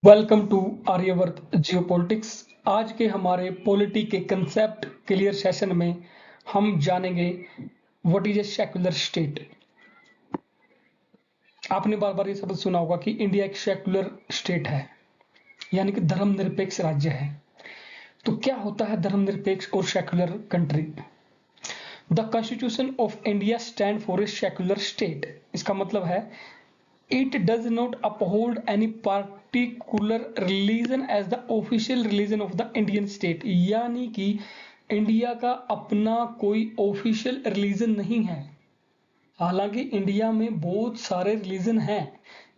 Welcome to Aryavart geopolitics. आज के हमारे पॉलिटी के कंसेप्ट क्लियर सेशन में हम जानेंगे what is a secular state. आपने बार बार ये शब्द सुना होगा कि इंडिया एक सेक्युलर स्टेट है, यानी कि धर्मनिरपेक्ष राज्य है। तो क्या होता है धर्मनिरपेक्ष और secular country? The constitution of India stand for a secular state. इसका मतलब है it does not uphold any particular religion as the official religion of the Indian state। यानी कि इंडिया का अपना कोई ऑफिशियल रिलीजन नहीं है। हालांकि इंडिया में बहुत सारे रिलीजन हैं,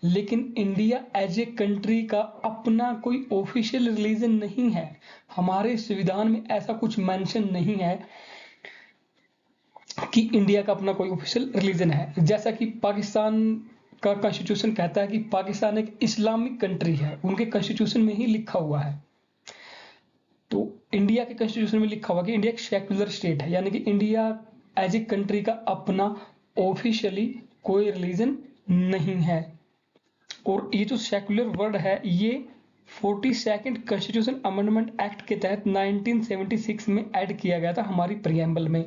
लेकिन इंडिया एज ए कंट्री का अपना कोई ऑफिशियल रिलीजन नहीं है। हमारे संविधान में ऐसा कुछ मेंशन नहीं है कि इंडिया का अपना कोई ऑफिशियल रिलीजन है। जैसा कि पाकिस्तान का कॉन्स्टिट्यूशन कहता है कि पाकिस्तान एक इस्लामिक कंट्री है, उनके कॉन्स्टिट्यूशन में ही लिखा हुआ है। तो इंडिया के कॉन्स्टिट्यूशन में लिखा हुआ कि इंडिया एक सेक्युलर स्टेट है, यानी कि इंडिया एज ए कंट्री का अपना ऑफिशियली कोई रिलीजन नहीं है। और ये जो सेक्युलर वर्ड है ये 42nd कॉन्स्टिट्यूशन अमेंडमेंट एक्ट के तहत 1976 में ऐड किया गया था हमारी प्रियम्बल में।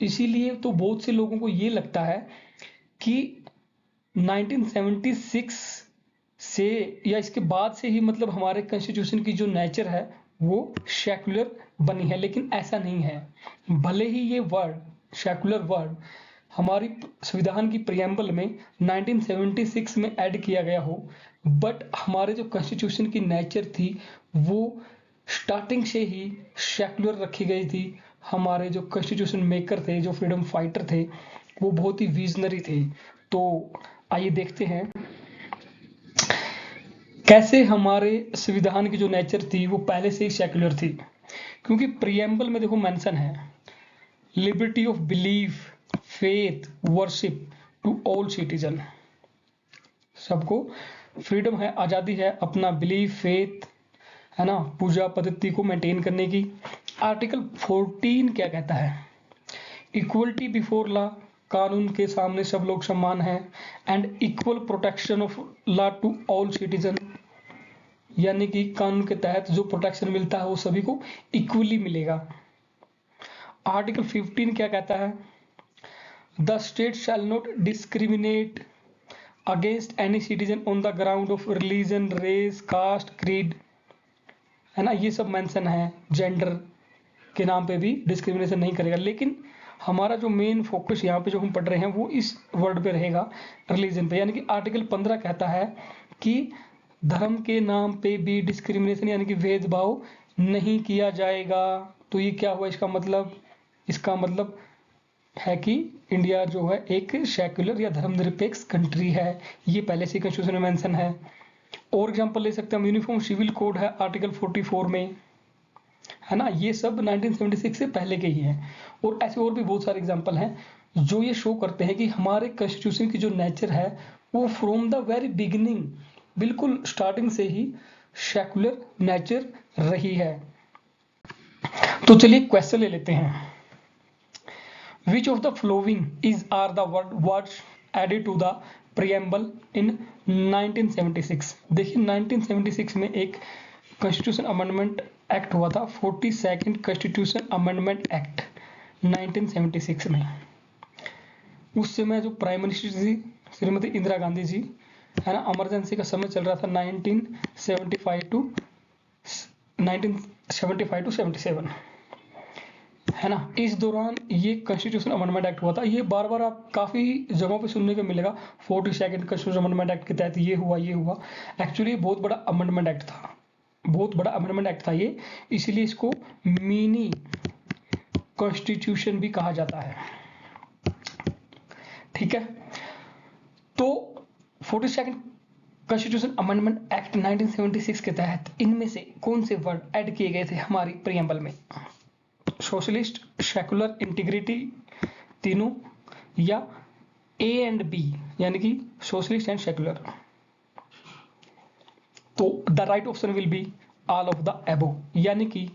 इसीलिए तो बहुत से लोगों को ये लगता है कि 1976 से या इसके बाद से ही मतलब हमारे कॉन्स्टिट्यूशन की जो नेचर है वो सेक्युलर बनी है, लेकिन ऐसा नहीं है। भले ही ये वर्ड सेक्युलर वर्ड हमारी संविधान की प्रियम्बल में 1976 में ऐड किया गया हो, बट हमारे जो कॉन्स्टिट्यूशन की नेचर थी वो स्टार्टिंग से ही सेक्युलर रखी गई थी। हमारे जो कॉन्स्टिट्यूशन मेकर थे, जो फ्रीडम फाइटर थे, वो बहुत ही विजनरी थे। तो आइए देखते हैं कैसे हमारे संविधान की जो नेचर थी वो पहले से ही सेक्युलर थी। क्योंकि प्रियम्बल में देखो मेंशन है liberty of belief, faith, worship to all citizen. सबको फ्रीडम है, आज़ादी है अपना बिलीफ, फेथ है ना, पूजा पद्धति को मेंटेन करने की। आर्टिकल 14 क्या कहता है? इक्वलिटी बिफोर लॉ, कानून के सामने सब लोग समान हैं। And equal protection of law to all citizen, यानी कि कानून के तहत जो प्रोटेक्शन मिलता है वो सभी को इक्वली मिलेगा। आर्टिकल 15 क्या कहता है? The state shall not discriminate against any citizen on the ground of religion, race, caste, creed, है ना, ये सब मेंशन है। जेंडर के नाम पे भी डिस्क्रिमिनेशन नहीं करेगा। लेकिन हमारा जो मेन फोकस यहाँ पे जो हम पढ़ रहे हैं वो इस वर्ड पे रहेगा, रिलीजन पे। यानी कि आर्टिकल 15 कहता है कि धर्म के नाम पे भी डिस्क्रिमिनेशन यानी कि भेदभाव नहीं किया जाएगा। तो ये क्या हुआ इसका मतलब है कि इंडिया जो है एक सेक्युलर या धर्मनिरपेक्ष कंट्री है। ये पहले से कॉन्स्टिट्यूशन में मेंशन है। और एग्जांपल ले सकते हैं हम, यूनिफॉर्म सिविल कोड है आर्टिकल 44 में, है ना। ये सब 1976 से पहले के ही हैं। और ऐसे और भी बहुत सारे एग्जांपल हैं जो ये शो करते हैं कि हमारे कॉन्स्टिट्यूशन की जो नेचर है वो फ्रॉम द वेरी बिगिनिंग, बिल्कुल स्टार्टिंग से ही सेक्युलर नेचर रही है। तो चलिए क्वेश्चन ले लेते हैं। Which of the following is are the words added to the preamble in 1976? देखिए 1976 में एक कॉन्स्टिट्यूशन अमेंडमेंट एक्ट हुआ था, 42nd कॉन्स्टिट्यूशन अमेंडमेंट एक्ट 1976 में। उस समय जो प्राइम मिनिस्टर थी श्रीमती इंदिरा गांधी जी, है ना, इमरजेंसी का समय चल रहा था 1975 टू 77, है ना। इस दौरान ये कॉन्स्टिट्यूशन अमेंडमेंट एक्ट हुआ था। ये बार बार आप काफ़ी जगहों पे सुनने को मिलेगा, 42nd कॉन्स्टिट्यूशन अमेंडमेंट एक्ट के तहत ये हुआ। एक्चुअली बहुत बड़ा अमेंडमेंट एक्ट था, बहुत बड़ा अमेंडमेंट एक्ट था ये, इसीलिए इसको मिनी कॉन्स्टिट्यूशन भी कहा जाता है। ठीक है, तो 42nd कॉन्स्टिट्यूशन अमेंडमेंट एक्ट 1976 के तहत इनमें से कौन से वर्ड ऐड किए गए थे हमारी प्रियम्बल में? सोशलिस्ट, सेकुलर, इंटीग्रिटी, तीनों, या ए एंड बी, यानी कि सोशलिस्ट एंड सेकुलर? तो the right option will be all of the above, यानी कि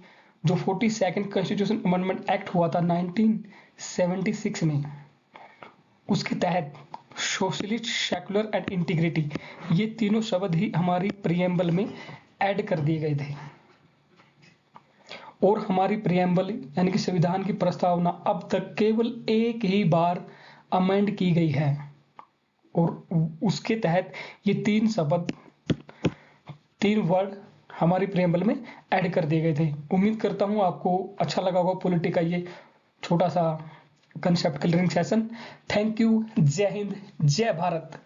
जो 42nd कॉन्स्टिट्यूशन अमेंडमेंट एक्ट हुआ था 1976 में, उसके तहत सोशलिस्ट, सेकुलर एंड इंटीग्रिटी, ये तीनों शब्द ही हमारी प्रियम्बल में ऐड कर दिए गए थे। और हमारी प्रियम्बल यानी कि संविधान की प्रस्तावना अब तक केवल एक ही बार अमेंड की गई है और उसके तहत ये 3 शब्द 3 वर्ड हमारी प्रियम्बल में ऐड कर दिए गए थे। उम्मीद करता हूँ आपको अच्छा लगा होगा पॉलिटी का ये छोटा सा concept clearing session. Thank you. जय हिंद, जय भारत।